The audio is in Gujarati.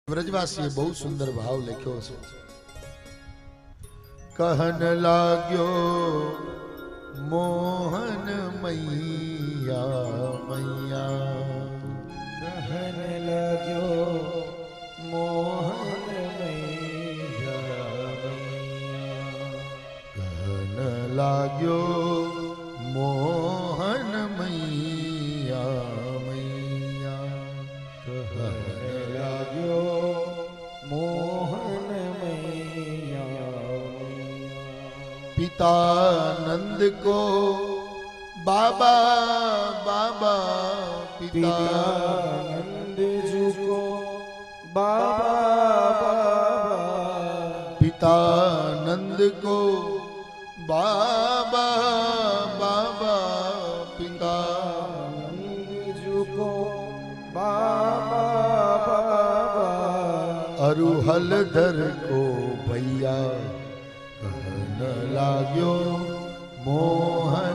વ્રજવાસીએ બહુ સુંદર ભાવ લખ્યો છે। કહન લાગ્યો મોહન મૈયા મૈયા, કહન લાગ્યો મોહન મૈયા મૈયા, કહન લાગ્યો મોહન મૈયા મૈયા, કહન લાગ્યો મોહન મૈયા। पिता नंद को बाबा बाबा, पिता नंद जी को बाबा बाबा, पिता नंद को बाबा बाबा, पिता नंद जी को बाबा बाबा, अरुहलधर को भैया कहन लाग्यो मोहन